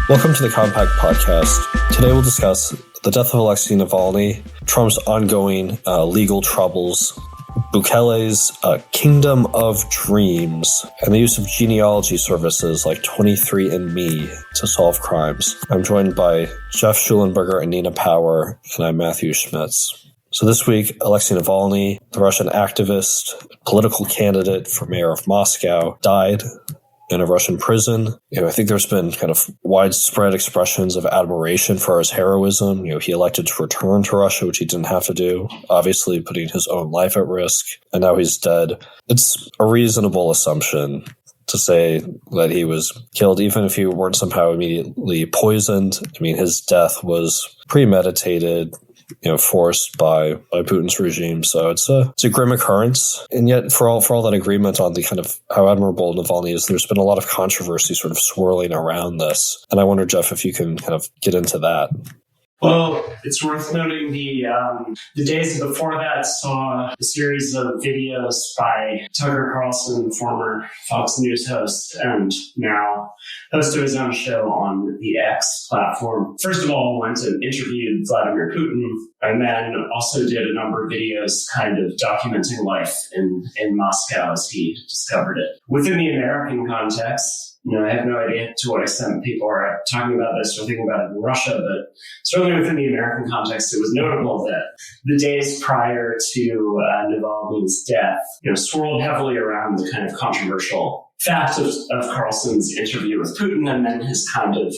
Welcome to the Compact Podcast. Today we'll discuss the death of Alexei Navalny, Trump's ongoing legal troubles, Bukele's Kingdom of Dreams, and the use of genealogy services like 23andMe to solve crimes. I'm joined by Geoff Shullenberger and Nina Power, and I'm Matthew Schmitz. So this week, Alexei Navalny, the Russian activist, political candidate for mayor of Moscow, died in a Russian prison. I think there's been kind of widespread expressions of admiration for his heroism. He elected to return to Russia, which he didn't have to do, obviously putting his own life at risk. And now he's dead. It's a reasonable assumption to say that he was killed, even if he weren't somehow immediately poisoned. His death was premeditated, forced by Putin's regime. So it's a grim occurrence. And yet for all that agreement on the kind of how admirable Navalny is, there's been a lot of controversy sort of swirling around this. And I wonder, Geoff, if you can kind of get into that. Well, it's worth noting the days before that saw a series of videos by Tucker Carlson, former Fox News host, and now host of his own show on the X platform. First of all, went and interviewed Vladimir Putin, and then also did a number of videos kind of documenting life in Moscow as he discovered it. Within the American context, I have no idea to what extent people are talking about this or thinking about it in Russia, but certainly within the American context, it was notable that the days prior to Navalny's death, swirled heavily around the kind of controversial fact of Carlson's interview with Putin, and then his kind of,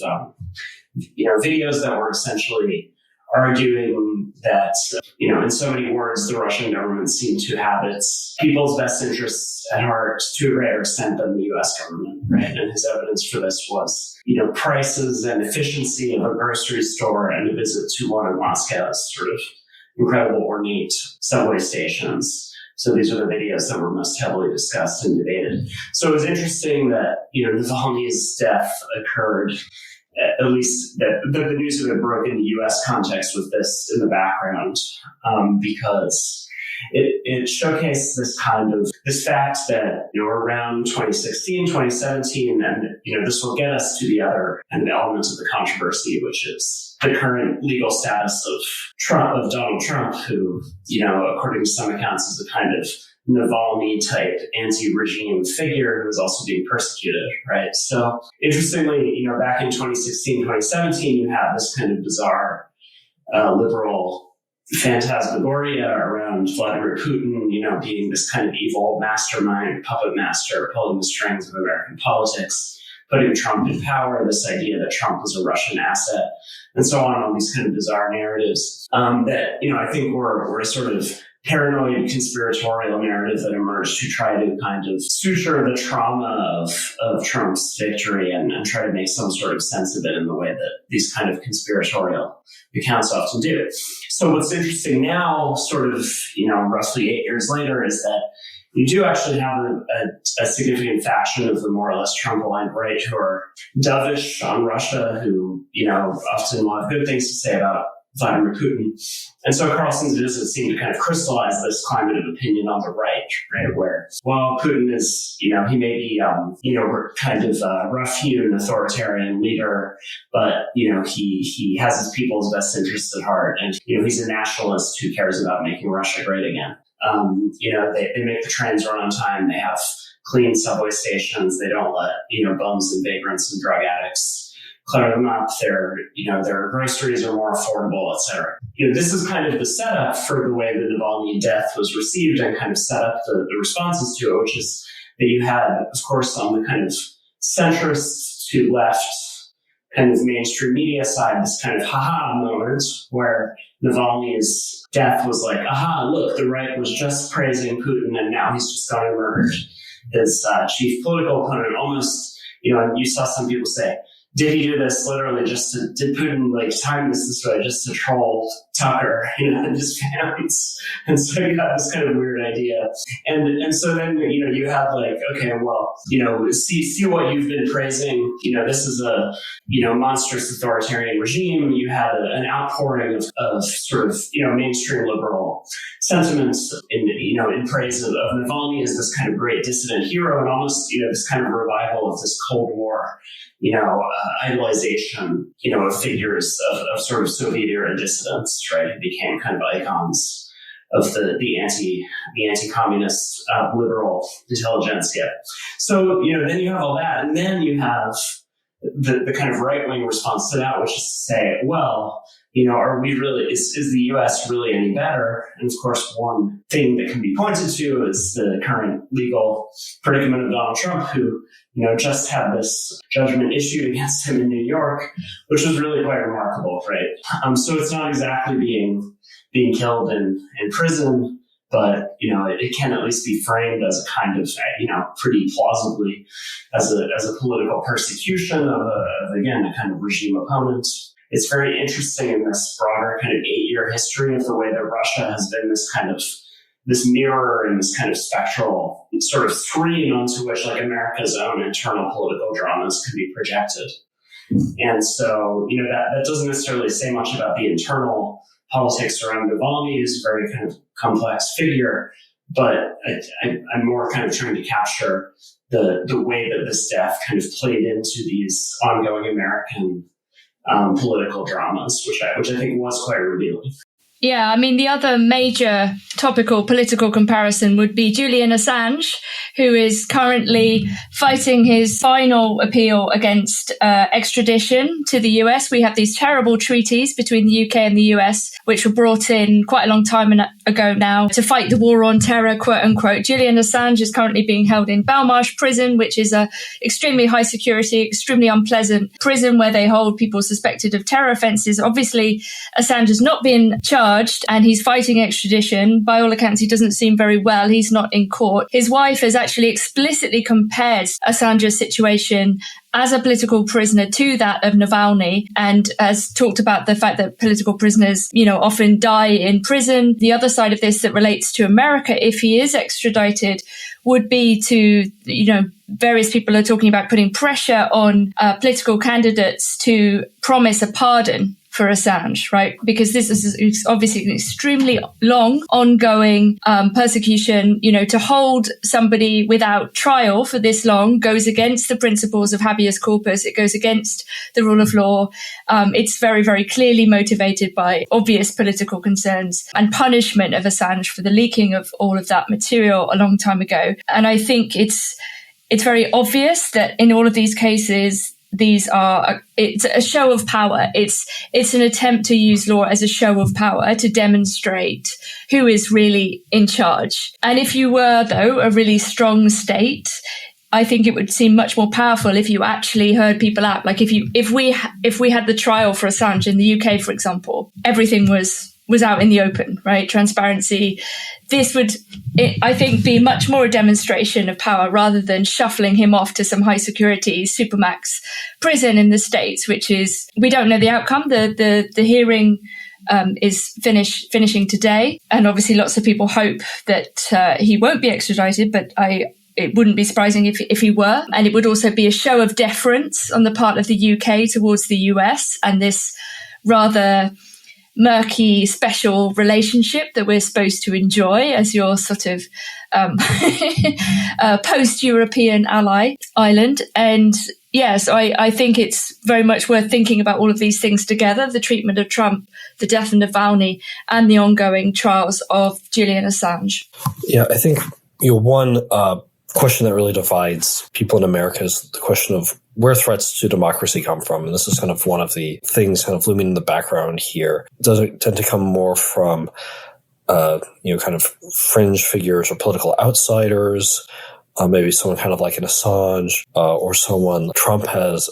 videos that were essentially arguing that, in so many words, the Russian government seemed to have its people's best interests at heart to a greater extent than the U.S. government, right? And his evidence for this was, prices and efficiency of a grocery store and a visit to one of Moscow's sort of incredible ornate subway stations. So these are the videos that were most heavily discussed and debated. So it was interesting that, Navalny's death occurred, at least that the news of it broke in the U.S. context with this in the background, because it showcased this fact that, around 2016, 2017, and, this will get us to the other kind of element of the controversy, which is the current legal status of Donald Trump, who, according to some accounts, is a kind of Navalny-type anti-regime figure who is also being persecuted, right? So, interestingly, back in 2016, 2017, you have this kind of bizarre liberal phantasmagoria around Vladimir Putin, being this kind of evil mastermind, puppet master, pulling the strings of American politics, putting Trump in power, this idea that Trump was a Russian asset, and so on, all these kind of bizarre narratives that, I think were a sort of paranoid conspiratorial narrative that emerged to try to kind of suture the trauma of Trump's victory and try to make some sort of sense of it in the way that these kind of conspiratorial accounts often do. So what's interesting now, sort of, roughly 8 years later, is that you do actually have a significant faction of the more or less Trump-aligned right who are dovish on Russia, who, often will have good things to say about Vladimir Putin. And so Carlson's visit seemed to kind of crystallize this climate of opinion on the right, where while Putin is, he may be, kind of a rough-hewn authoritarian leader, but, he has his people's best interests at heart. And, he's a nationalist who cares about making Russia great again. They make the trains run on time. They have clean subway stations. They don't let, bums and vagrants and drug addicts clutter them up. Their groceries are more affordable, et cetera. This is kind of the setup for the way the Navalny death was received and kind of set up the responses to it, which is that you had, of course, on the kind of centrist to left kind of mainstream media side, this kind of ha-ha moment where Navalny's death was like, aha, look, the right was just praising Putin and now he's just gone and murdered his chief political opponent. Almost, and you saw some people say, did he do this literally did Putin time this way just to troll Tucker, and his fans. And so you got this kind of weird idea. And so then, you had like, okay, well, see what you've been praising. This is a, monstrous authoritarian regime. You had an outpouring of sort of, mainstream liberal sentiments in praise of Navalny as this kind of great dissident hero, and almost, this kind of revival of this Cold War, idolization, of figures of sort of Soviet era dissidents, right? Who became kind of icons of the anti-communist liberal intelligentsia. So, then you have all that, and then you have the kind of right-wing response to that, which is to say, well, are we really, is the U.S. really any better? And of course, one thing that can be pointed to is the current legal predicament of Donald Trump, who, just had this judgment issued against him in New York, which was really quite remarkable, right? So it's not exactly being killed in prison, but, it can at least be framed as a kind of, pretty plausibly as a political persecution of again, a kind of regime opponent. It's very interesting in this broader kind of 8-year history of the way that Russia has been this mirror and this kind of spectral sort of screen onto which like America's own internal political dramas could be projected. And so, that doesn't necessarily say much about the internal politics around Navalny, who's a very kind of complex figure, but I'm more kind of trying to capture the way that this death kind of played into these ongoing American political dramas, which I think was quite revealing. Yeah, I mean, the other major topical political comparison would be Julian Assange, who is currently fighting his final appeal against extradition to the US. We have these terrible treaties between the UK and the US, which were brought in quite a long time ago now to fight the war on terror, quote unquote. Julian Assange is currently being held in Belmarsh prison, which is a extremely high security, extremely unpleasant prison where they hold people suspected of terror offences. Obviously, Assange has not been charged and he's fighting extradition. By all accounts, he doesn't seem very well. He's not in court. His wife has actually explicitly compared Assange's situation as a political prisoner to that of Navalny, and has talked about the fact that political prisoners, often die in prison. The other side of this that relates to America, if he is extradited, would be to, various people are talking about putting pressure on political candidates to promise a pardon for Assange, right? Because this is obviously an extremely long, ongoing persecution. To hold somebody without trial for this long goes against the principles of habeas corpus. It goes against the rule of law. It's very, very clearly motivated by obvious political concerns and punishment of Assange for the leaking of all of that material a long time ago. And I think it's very obvious that in all of these cases, it's a show of power. It's an attempt to use law as a show of power to demonstrate who is really in charge. And if you were, though, a really strong state, I think it would seem much more powerful if you actually heard people out. Like if we had the trial for Assange in the UK, for example, everything was out in the open, right? Transparency. This would, I think, be much more a demonstration of power rather than shuffling him off to some high security supermax prison in the States, which is, we don't know the outcome. The hearing is finishing today. And obviously lots of people hope that he won't be extradited, but it wouldn't be surprising if he were. And it would also be a show of deference on the part of the UK towards the US and this rather murky special relationship that we're supposed to enjoy as your sort of post-European ally island. And yes, I think it's very much worth thinking about all of these things together, the treatment of Trump, the death of Navalny, and the ongoing trials of Julian Assange. Yeah, I think one question that really divides people in America is the question of where threats to democracy come from. And this is kind of one of the things kind of looming in the background here. Does it tend to come more from, kind of fringe figures or political outsiders, maybe someone kind of like an Assange, or someone Trump has,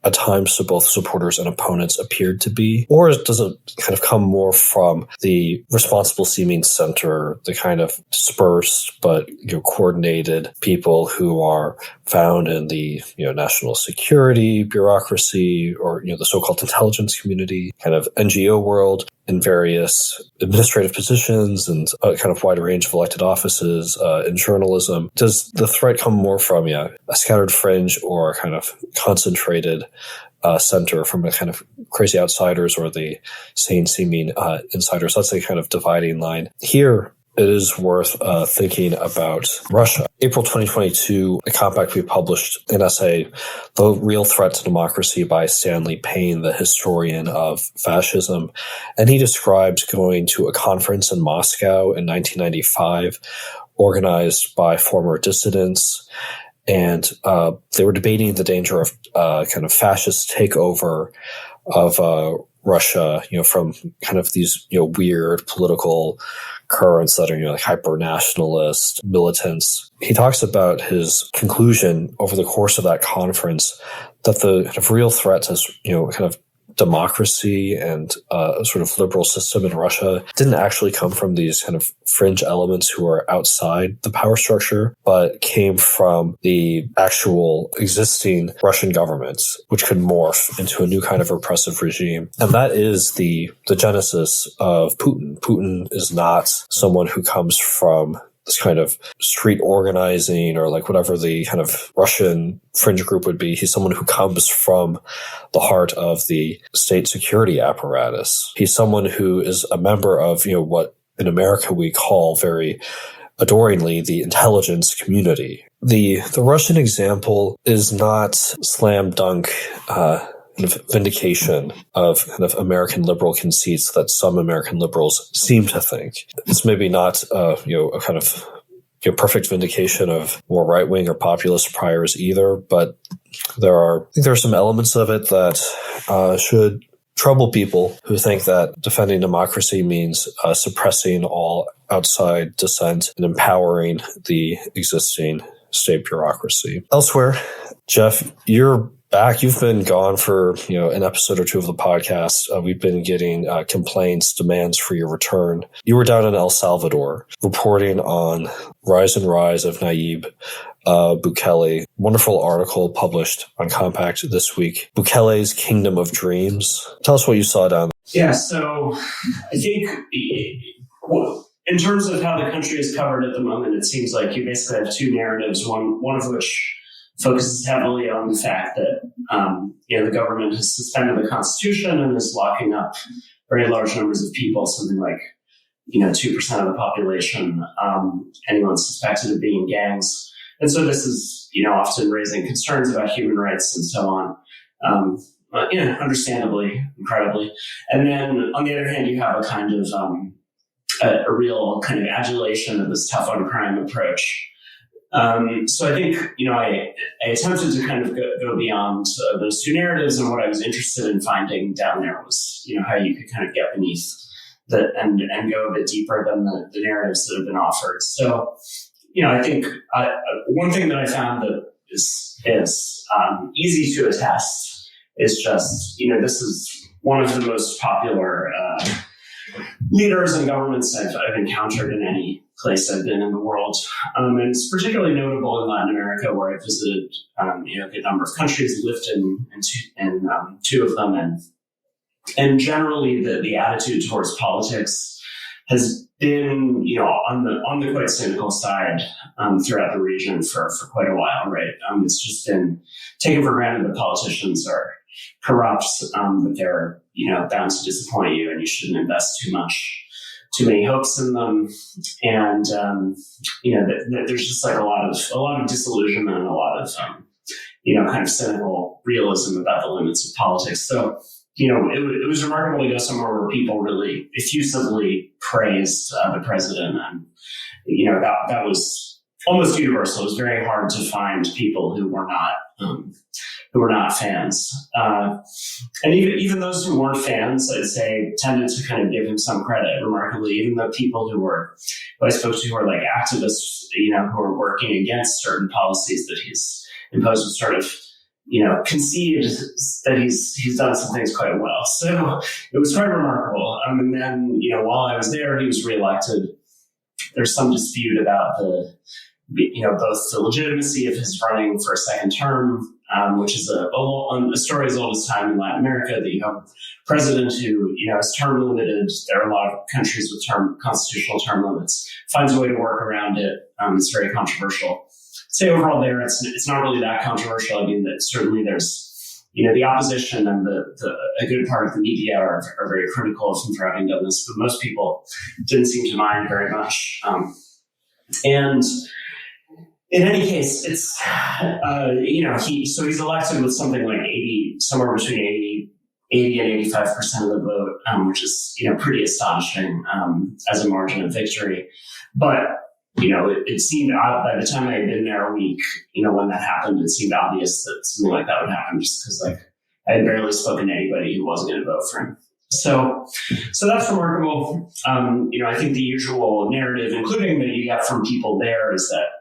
at times to both supporters and opponents appeared to be? Or does it kind of come more from the responsible seeming center, the kind of dispersed but coordinated people who are found in the national security bureaucracy or the so-called intelligence community, kind of NGO world? in various administrative positions and a kind of wide range of elected offices in journalism. Does the threat come more from a scattered fringe or a kind of concentrated center from a kind of crazy outsiders or the sane-seeming insiders? That's a kind of dividing line. Here, it is worth thinking about Russia. April 2022, a compact we published an essay, The Real Threat to Democracy by Stanley Payne, the historian of fascism. And he describes going to a conference in Moscow in 1995, organized by former dissidents. And they were debating the danger of kind of fascist takeover of Russia, from kind of these, weird political currents that are, like hyper-nationalist militants. He talks about his conclusion over the course of that conference that the kind of real threat to, kind of democracy and a sort of liberal system in Russia didn't actually come from these kind of fringe elements who are outside the power structure, but came from the actual existing Russian government, which could morph into a new kind of repressive regime. And that is the genesis of Putin. Putin is not someone who comes from this kind of street organizing or like whatever the kind of Russian fringe group would be. He's someone who comes from the heart of the state security apparatus. He's someone who is a member of, what in America we call very adoringly the intelligence community. The Russian example is not slam dunk kind of vindication of kind of American liberal conceits that some American liberals seem to think. It's maybe not, a kind of perfect vindication of more right-wing or populist priors either, but I think there are some elements of it that should trouble people who think that defending democracy means suppressing all outside dissent and empowering the existing state bureaucracy. Elsewhere, Geoff, you're back. You've been gone for, an episode or two of the podcast. We've been getting complaints, demands for your return. You were down in El Salvador reporting on rise and rise of Nayib Bukele. Wonderful article published on Compact this week. Bukele's Kingdom of Dreams. Tell us what you saw down there. Yeah, so I think in terms of how the country is covered at the moment, it seems like you basically have two narratives, one of which focuses heavily on the fact that the government has suspended the Constitution and is locking up very large numbers of people, something like 2% of the population, anyone suspected of being gangs. And so this is often raising concerns about human rights and so on, understandably, incredibly. And then on the other hand, you have a kind of a real kind of adulation of this tough on crime approach. So I think, I attempted to kind of go beyond those two narratives, and what I was interested in finding down there was, how you could kind of get beneath and go a bit deeper than the narratives that have been offered. So, I think one thing that I found that is easy to attest is just, this is one of the most popular leaders and governments I've encountered in any place I've been in the world. And it's particularly notable in Latin America, where I visited a good number of countries, lived in two of them. And generally the attitude towards politics has been, on the quite cynical side throughout the region for quite a while, right? It's just been taken for granted that politicians are corrupt, that they're, bound to disappoint you, and you shouldn't invest too many hopes in them. And, there's just like a lot of disillusionment and a lot of, kind of cynical realism about the limits of politics. So, it was remarkable to go somewhere where people really effusively praised the president. And, that was almost universal. It was very hard to find people who were not fans. And even those who weren't fans, I'd say, tended to kind of give him some credit, remarkably. Even the people who I spoke to who were like activists, who were working against certain policies that he's imposed, would sort of, concede that he's done some things quite well. So it was quite remarkable. And then, while I was there, he was reelected. There's some dispute about both the legitimacy of his running for a second term, which is a story as old as time in Latin America, that you have a president who, is term limited. There are a lot of countries with constitutional term limits, finds a way to work around it. It's very controversial. I'd say overall there, it's not really that controversial. I mean, that certainly there's, the opposition and a good part of the media are very critical of him for having done this, but most people didn't seem to mind very much. And in any case, it's, he's elected with something like somewhere between 80 and 85% of the vote, which is, pretty astonishing as a margin of victory. But, it seemed odd by the time I had been there a week, when that happened, it seemed obvious that something like that would happen just because, I had barely spoken to anybody who wasn't going to vote for him. So that's remarkable. I think the usual narrative, including that you get from people there, is that,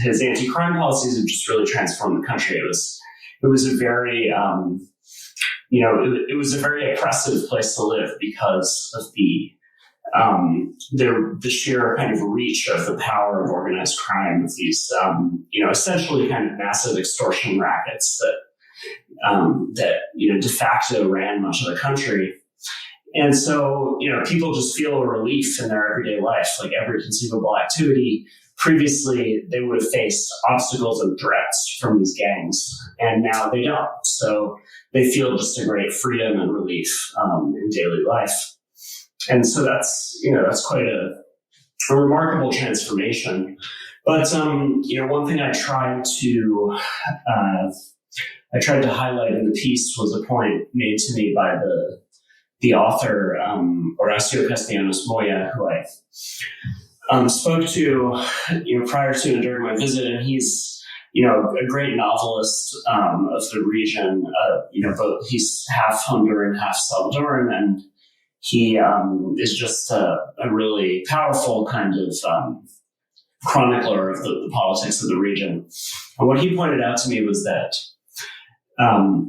his anti-crime policies have just really transformed the country. It was a very, it was a very oppressive place to live because of the sheer kind of reach of the power of organized crime, of these, essentially kind of massive extortion rackets that de facto ran much of the country. And so, people just feel a relief in their everyday life, like every conceivable activity. Previously, they would have faced obstacles and threats from these gangs, and now they don't. So they feel just a great freedom and relief in daily life. And so that's quite a remarkable transformation. But, one thing I tried to highlight in the piece was a point made to me by the author, Horacio Castellanos Moya, who I spoke to, prior to and during my visit. And he's, a great novelist of the region. Both he's half Honduran, half Salvadoran, and he is just a really powerful kind of chronicler of the politics of the region. And what he pointed out to me was that,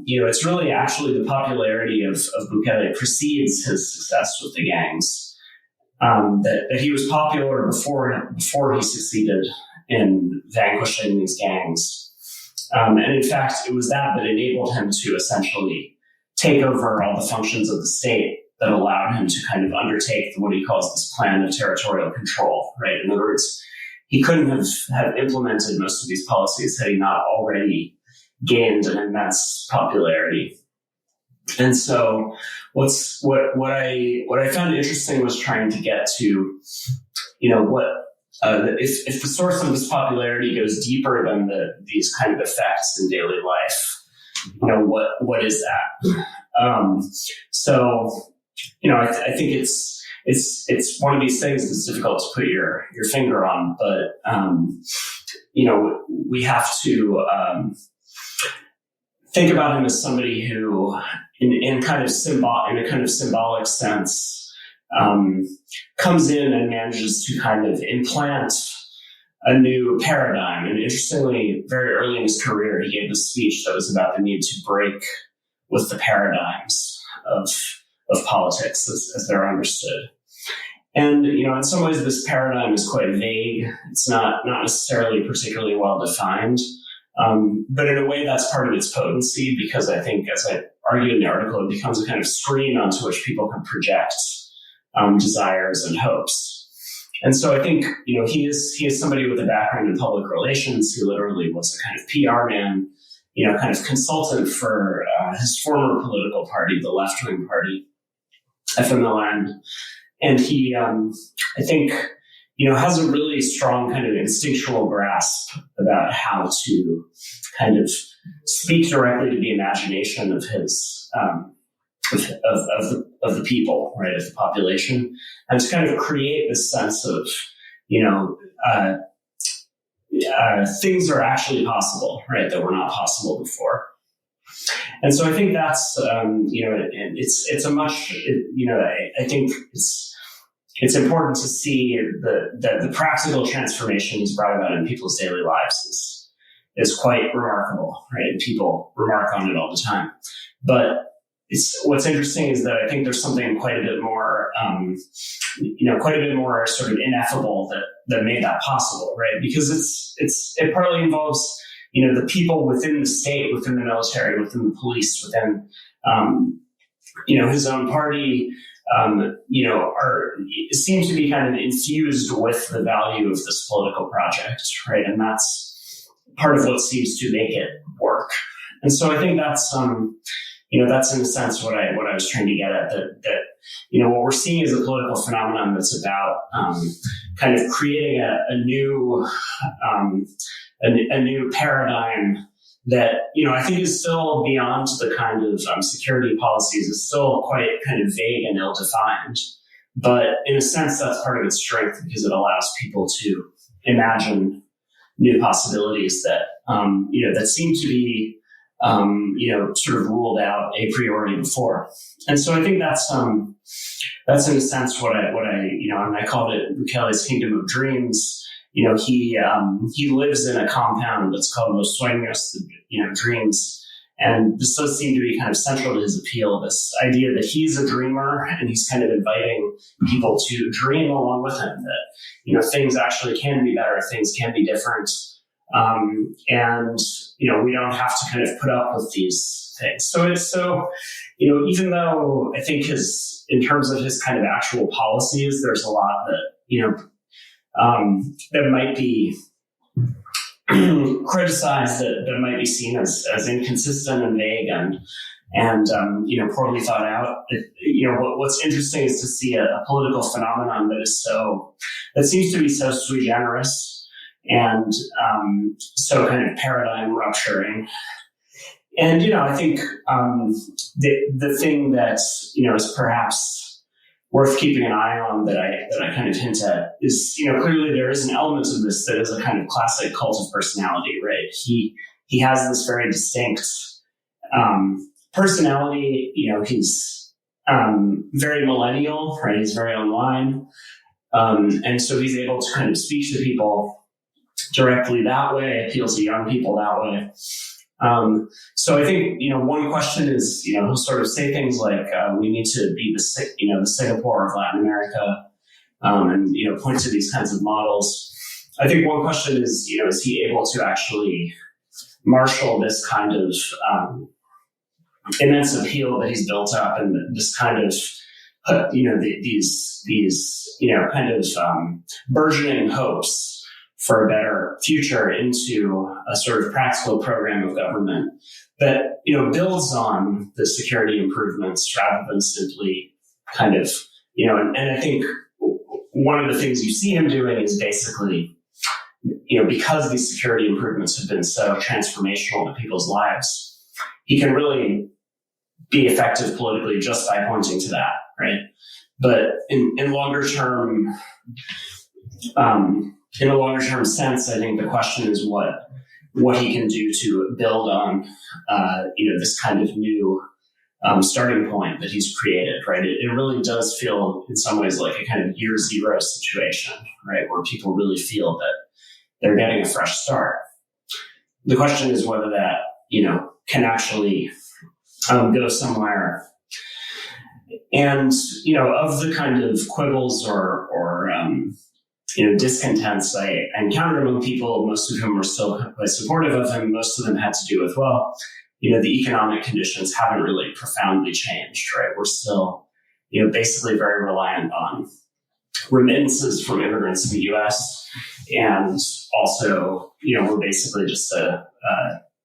it's really actually the popularity of Bukele precedes his success with the gangs. That he was popular before he succeeded in vanquishing these gangs. And in fact, it was that enabled him to essentially take over all the functions of the state that allowed him to kind of undertake what he calls this plan of territorial control, right? In other words, he couldn't have implemented most of these policies had he not already gained an immense popularity. And so what I found interesting was trying to get to, if the source of this popularity goes deeper than these kind of effects in daily life, what is that? I think it's one of these things that's difficult to put your finger on, but we have to think about him as somebody who, in a kind of symbolic sense, comes in and manages to kind of implant a new paradigm. And interestingly, very early in his career, he gave a speech that was about the need to break with the paradigms of politics as they're understood. And, in some ways, this paradigm is quite vague. It's not necessarily particularly well defined. But in a way, that's part of its potency, because I think, as I argued in the article, it becomes a kind of screen onto which people can project desires and hopes. And so I think, he is somebody with a background in public relations. He literally was a kind of PR man, kind of consultant for his former political party, the left-wing party, FMLN. And he, I think, has a really strong kind of instinctual grasp about how to kind of speak directly to the imagination of his, of the people, right, of the population, and to kind of create this sense of, things are actually possible, right, that were not possible before. And so I think that's, it's a much, I think it's important to see that the practical transformation he's brought about in people's daily lives is quite remarkable, right? And people remark on it all the time. But what's interesting is that I think there's something quite a bit more, sort of ineffable that made that possible, right? Because it partly involves, the people within the state, within the military, within the police, within, his own party, seem to be kind of infused with the value of this political project, right? And that's part of what seems to make it work. And so I think that's, that's in a sense what I was trying to get at, that what we're seeing is a political phenomenon that's about kind of creating a new paradigm that, I think is still beyond the kind of security policies, is still quite kind of vague and ill-defined. But in a sense, that's part of its strength, because it allows people to imagine new possibilities that, that seem to be, sort of ruled out a priori before. And so I think that's in a sense what I and I called it Bukele's Kingdom of Dreams. He lives in a compound that's called Los Sueños, dreams. And this does seem to be kind of central to his appeal, this idea that he's a dreamer and he's kind of inviting people to dream along with him, that, things actually can be better, things can be different. And we don't have to kind of put up with these things. So even though I think in terms of his kind of actual policies, there's a lot that, that might be criticized, that might be seen as inconsistent and vague and poorly thought out. What's interesting is to see a political phenomenon that seems to be so sui generis and so kind of paradigm rupturing. And I think the thing that is perhaps worth keeping an eye on that I kind of hint at is, clearly there is an element of this that is a kind of classic cult of personality, right? He has this very distinct personality. He's very millennial, right? He's very online. And so he's able to kind of speak to people directly that way, appeal to young people that way. So I think, one question is, he'll sort of say things like, we need to be the Singapore of Latin America, and, point to these kinds of models. I think one question is, is he able to actually marshal this kind of immense appeal that he's built up, and this kind of, these kind of burgeoning hopes for a better future into a sort of practical program of government that, builds on the security improvements rather than simply kind of, and I think one of the things you see him doing is basically, because these security improvements have been so transformational to people's lives, he can really be effective politically just by pointing to that, right? But in longer term, in a longer term sense, I think the question is what he can do to build on, this kind of new starting point that he's created, right? It really does feel in some ways like a kind of year zero situation, right? Where people really feel that they're getting a fresh start. The question is whether that, can actually go somewhere. And, of the kind of quibbles or discontents I encountered among people, most of whom were still quite supportive of him, most of them had to do with, the economic conditions haven't really profoundly changed, right? We're still, basically very reliant on remittances from immigrants in the U.S. And also, we're basically just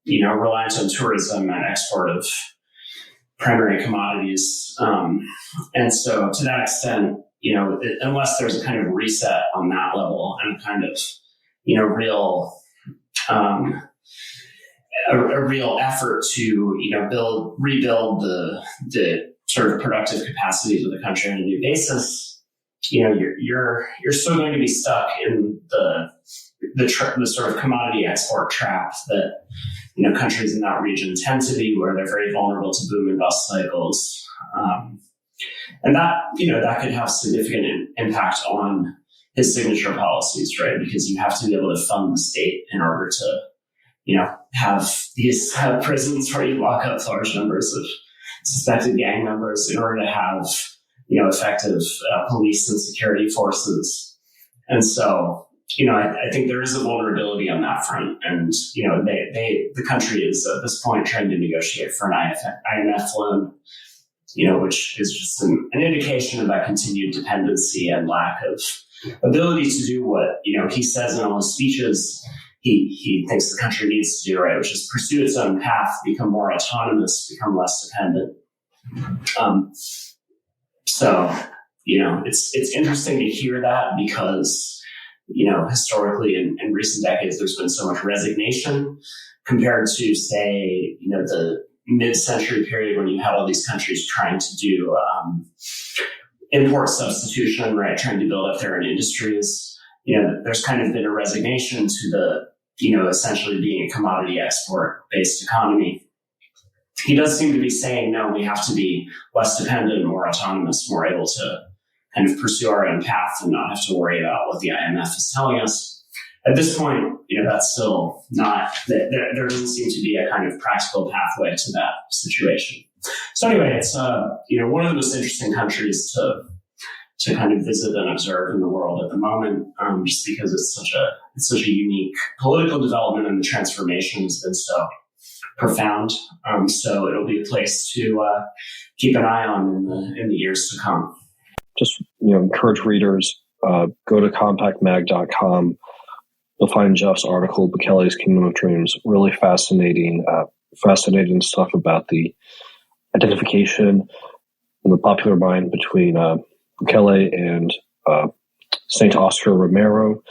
reliant on tourism and export of primary commodities. And so to that extent, unless there's a kind of reset on that level and a kind of, a real effort to, rebuild the sort of productive capacities of the country on a new basis, you're still going to be stuck in the sort of commodity export trap that, countries in that region tend to be, where they're very vulnerable to boom and bust cycles. And that, that could have significant impact on his signature policies, right? Because you have to be able to fund the state in order to, have these prisons where you lock up large numbers of suspected gang members, in order to have, effective police and security forces. And so, I think there is a vulnerability on that front. And, the country is at this point trying to negotiate for an IMF loan, which is just an indication of that continued dependency and lack of ability to do what, he says in all his speeches he thinks the country needs to do, right, which is pursue its own path, become more autonomous, become less dependent. So, it's interesting to hear that because, historically in recent decades, there's been so much resignation compared to, say, the mid-century period when you had all these countries trying to do import substitution, right, trying to build up their own industries. There's kind of been a resignation to the, essentially being a commodity export-based economy. He does seem to be saying, no, we have to be less dependent, more autonomous, more able to kind of pursue our own path and not have to worry about what the IMF is telling us. At this point, that's still not, there doesn't seem to be a kind of practical pathway to that situation. So anyway, it's, one of the most interesting countries to kind of visit and observe in the world at the moment, just because it's such a unique political development, and the transformation has been so profound. So it'll be a place to keep an eye on in the years to come. Just encourage readers, go to compactmag.com. You'll find Geoff's article, Bukele's Kingdom of Dreams, really fascinating stuff about the identification in the popular mind between Bukele and Saint Oscar Romero.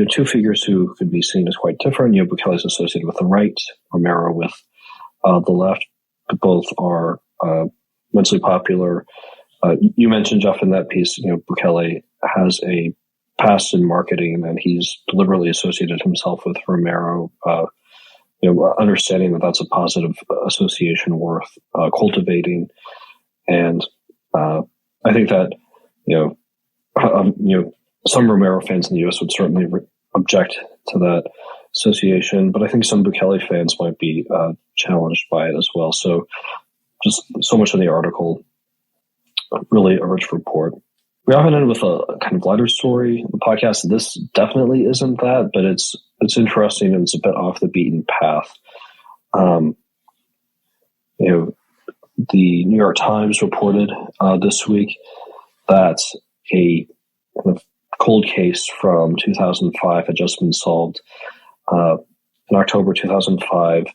Two figures who could be seen as quite different. Bukele is associated with the right, Romero with the left. Both are immensely popular. You mentioned, Geoff, in that piece, Bukele has a past in marketing, and he's deliberately associated himself with Romero, understanding that that's a positive association worth cultivating. And I think that, some Romero fans in the U.S. would certainly object to that association, but I think some Bukele fans might be challenged by it as well. So just so much in the article, really a rich report. We often end with a kind of lighter story. The podcast, this definitely isn't that, but it's interesting, and it's a bit off the beaten path. The New York Times reported this week that a kind of cold case from 2005 had just been solved. In October 2005,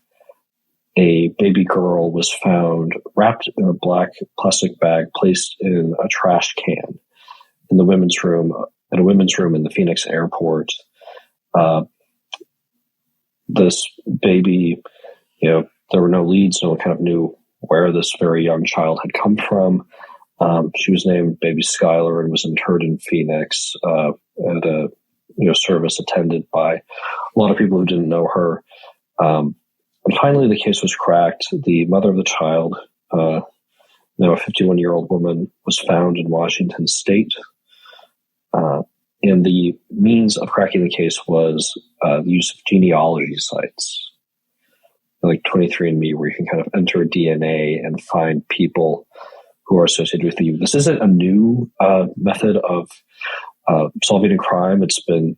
a baby girl was found wrapped in a black plastic bag, placed in a trash can in a women's room in the Phoenix airport. This baby, there were no leads. No one kind of knew where this very young child had come from. She was named Baby Skylar and was interred in Phoenix at a service attended by a lot of people who didn't know her. And finally, the case was cracked. The mother of the child, a 51-year-old woman, was found in Washington State. And the means of cracking the case was the use of genealogy sites, like 23andMe, where you can kind of enter DNA and find people who are associated with you. This isn't a new method of solving a crime. It's been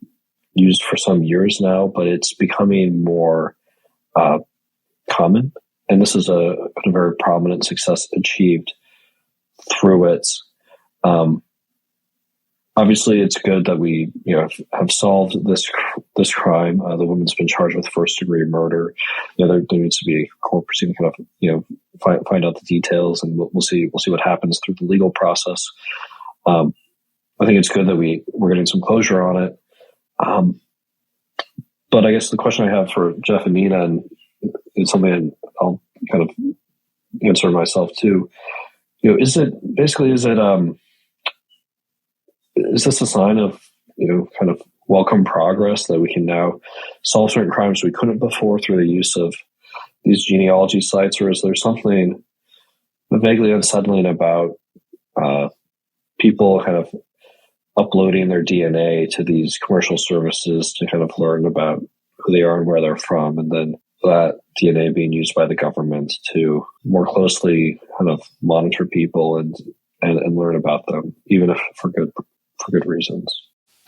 used for some years now, but it's becoming more common. And this is a very prominent success achieved through it. Obviously, it's good that we have solved this crime. The woman's been charged with first-degree murder. There needs to be a court proceeding, kind of find out the details, and we'll see what happens through the legal process. I think it's good that we're getting some closure on it. But I guess the question I have for Geoff and Nina, and it's something I'll kind of answer myself too. Is this a sign of, kind of welcome progress, that we can now solve certain crimes we couldn't before through the use of these genealogy sites? Or is there something vaguely unsettling about people kind of uploading their DNA to these commercial services to kind of learn about who they are and where they're from, and then that DNA being used by the government to more closely kind of monitor people and learn about them, even if for good reasons?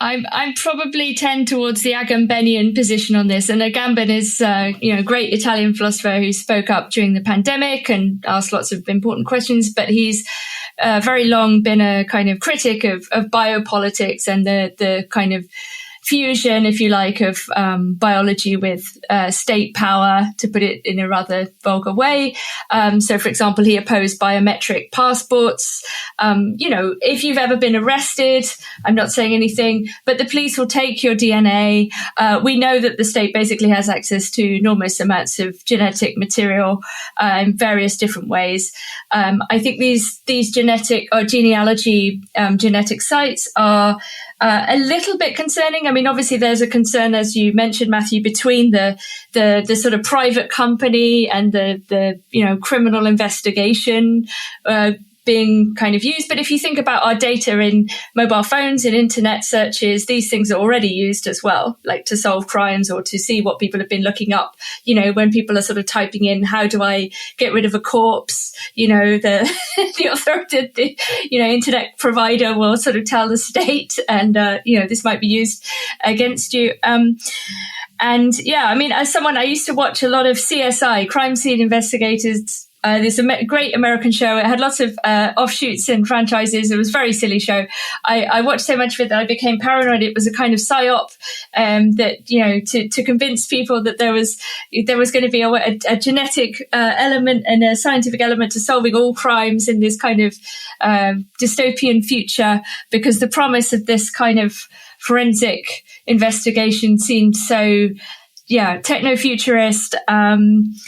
I'm probably tend towards the Agambenian position on this. And Agamben is, a great Italian philosopher who spoke up during the pandemic and asked lots of important questions. But he's very long been a kind of critic of biopolitics and the kind of fusion, if you like, of biology with state power, to put it in a rather vulgar way. So, for example, he opposed biometric passports. If you've ever been arrested, I'm not saying anything, but the police will take your DNA. We know that the state basically has access to enormous amounts of genetic material in various different ways. I think these genetic or genealogy genetic sites are a little bit concerning. I mean, obviously, there's a concern, as you mentioned, Matthew, between the sort of private company and the criminal investigation being kind of used. But if you think about our data in mobile phones and internet searches, these things are already used as well, like to solve crimes or to see what people have been looking up. When people are sort of typing in, how do I get rid of a corpse? The authority, the internet provider will sort of tell the state, and this might be used against you. As someone, I used to watch a lot of CSI, crime scene investigators. There's a great American show. It had lots of offshoots and franchises. It was a very silly show. I watched so much of it that I became paranoid. It was a kind of psyop to convince people that there was going to be a genetic element and a scientific element to solving all crimes in this kind of dystopian future, because the promise of this kind of forensic investigation seemed so techno-futurist.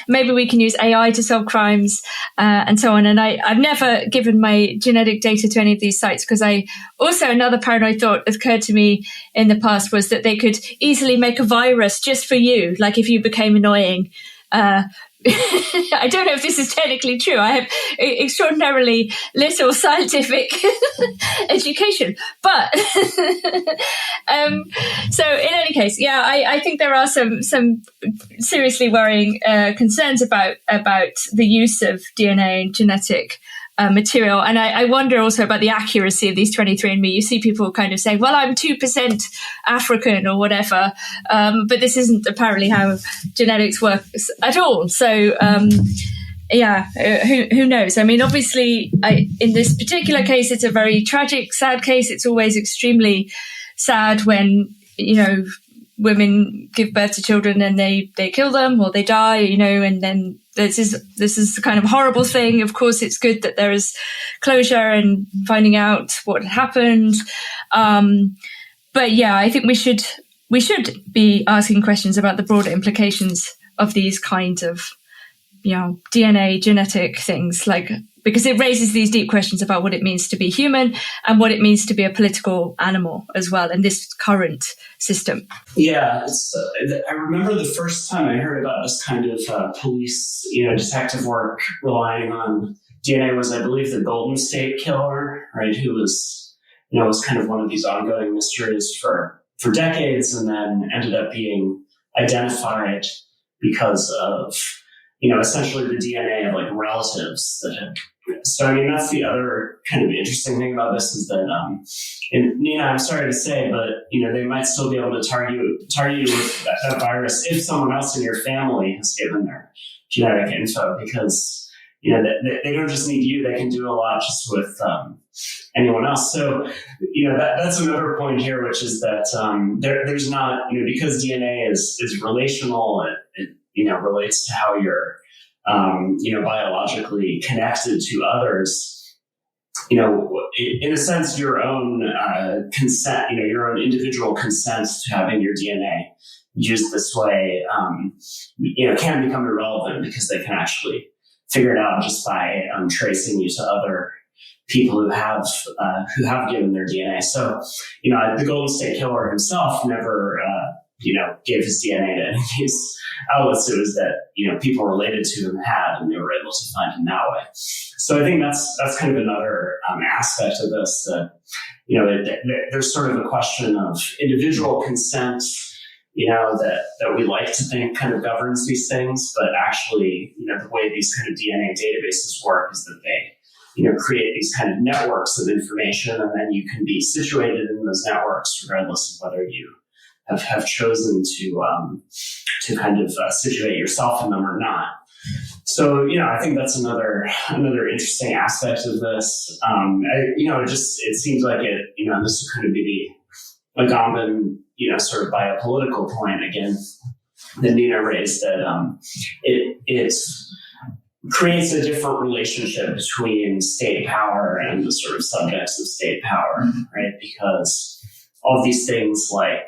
Maybe we can use AI to solve crimes and so on. And I've never given my genetic data to any of these sites, because another paranoid thought that occurred to me in the past was that they could easily make a virus just for you, like if you became annoying. I don't know if this is technically true. I have extraordinarily little scientific education, but so in any case, I think there are some seriously worrying concerns about the use of DNA and genetic material. And I wonder also about the accuracy of these 23andMe. You see people kind of saying, well, I'm 2% African or whatever. But this isn't apparently how genetics works at all. So, who knows? I mean, obviously, in this particular case, it's a very tragic, sad case. It's always extremely sad when, women give birth to children and they kill them or they die, and then this is the kind of horrible thing. Of course, it's good that there is closure and finding out what happened. But I think we should be asking questions about the broader implications of these kinds of, DNA genetic things, because it raises these deep questions about what it means to be human and what it means to be a political animal as well in this current system. Yeah, I remember the first time I heard about this kind of police, detective work relying on DNA was, I believe, the Golden State Killer, right? Who was, was kind of one of these ongoing mysteries for decades, and then ended up being identified because of, essentially the DNA of relatives that had. So, that's the other kind of interesting thing about this is that, and Nina, I'm sorry to say, but, they might still be able to target you with that virus if someone else in your family has given their genetic info, because, they don't just need you, they can do a lot just with anyone else. So, that's another point here, which is that there's not, because DNA is relational, it relates to how you're, biologically connected to others, in a sense, your own consent, your own individual consent to having your DNA used this way, can become irrelevant, because they can actually figure it out just by tracing you to other people who have given their DNA. So, the Golden State Killer himself never, gave his DNA to any of these outlets. It was that, people related to him had, and they were able to find him that way. So I think that's kind of another aspect of this, that, there's sort of a question of individual consent, that we like to think kind of governs these things, but actually, the way these kind of DNA databases work is that create these kind of networks of information, and then you can be situated in those networks regardless of whether you have chosen to kind of situate yourself in them or not. So, I think that's another interesting aspect of this. It seems like this would kind of be the Agamben, sort of biopolitical point again that Nina raised, that it creates a different relationship between state power and the sort of subjects of state power, right? Because all these things like,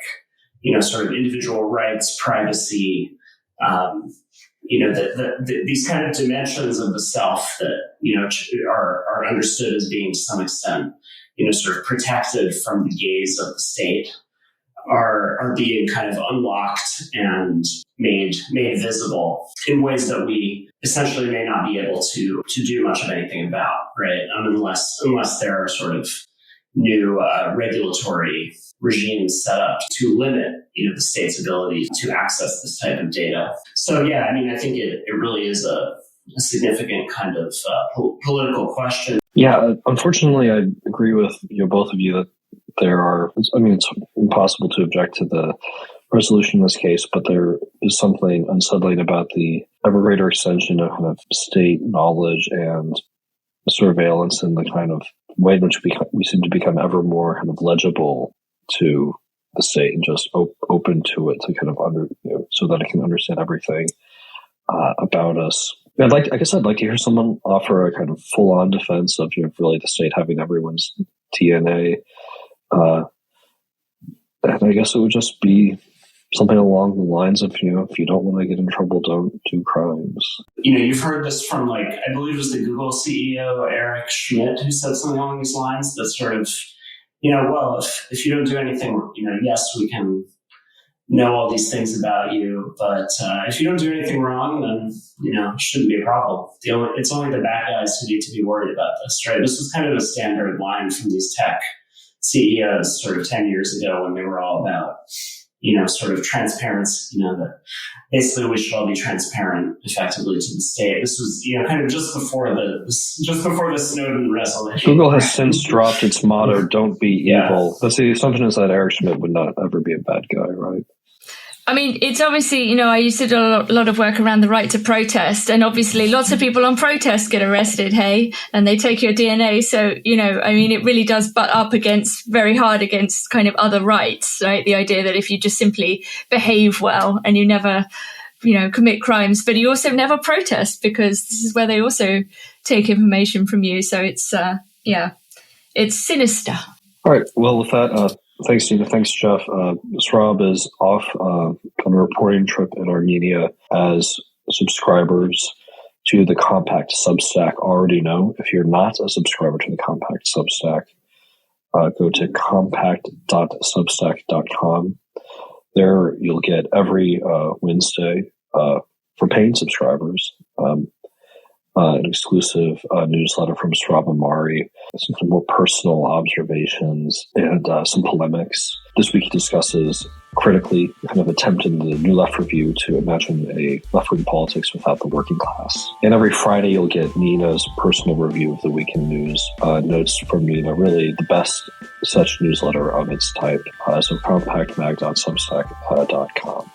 sort of individual rights, privacy, these kind of dimensions of the self that, are understood as being to some extent, sort of protected from the gaze of the state are being kind of unlocked and made visible in ways that we essentially may not be able to do much of anything about, right? Unless there are sort of new regulatory regimes set up to limit, the state's ability to access this type of data. So, I think it really is a significant kind of political question. Yeah, unfortunately, I agree with both of you that it's impossible to object to the resolution in this case, but there is something unsettling about the ever greater extension of kind of state knowledge and surveillance and the kind of way in which we seem to become ever more kind of legible to the state and just open to it to kind of so that it can understand everything about us. I'd like to hear someone offer a kind of full-on defense of really the state having everyone's DNA. And I guess it would just be something along the lines of, if you don't want to get in trouble, don't do crimes. You've heard this from, I believe it was the Google CEO, Eric Schmidt, who said something along these lines that sort of, well, if you don't do anything, yes, we can know all these things about you, but if you don't do anything wrong, then, it shouldn't be a problem. It's only the bad guys who need to be worried about this, right? This was kind of a standard line from these tech CEOs sort of 10 years ago when they were all about, sort of transparency, that basically we should all be transparent effectively to the state. This was, kind of just before the Snowden resolution. Google has since dropped its motto, "Don't be evil." That's the assumption is that Eric Schmidt would not ever be a bad guy, right? I mean, it's obviously, I used to do a lot of work around the right to protest, and obviously lots of people on protest get arrested, and they take your DNA. So, it really does butt up very hard against kind of other rights, right? The idea that if you just simply behave well and you never, commit crimes, but you also never protest because this is where they also take information from you. So it's, it's sinister. All right. Well, with that, thanks, Nina. Thanks, Geoff. Srab is off on a reporting trip in Armenia, as subscribers to the Compact Substack already know. If you're not a subscriber to the Compact Substack, go to compact.substack.com. There you'll get every Wednesday, for paying subscribers, an exclusive newsletter from Srab Amari, some kind of more personal observations, and some polemics. This week he discusses critically, kind of attempting the New Left Review to imagine a left-wing politics without the working class. And every Friday you'll get Nina's personal review of the week in news, notes from Nina, really the best such newsletter of its type. So compactmag.substack.com.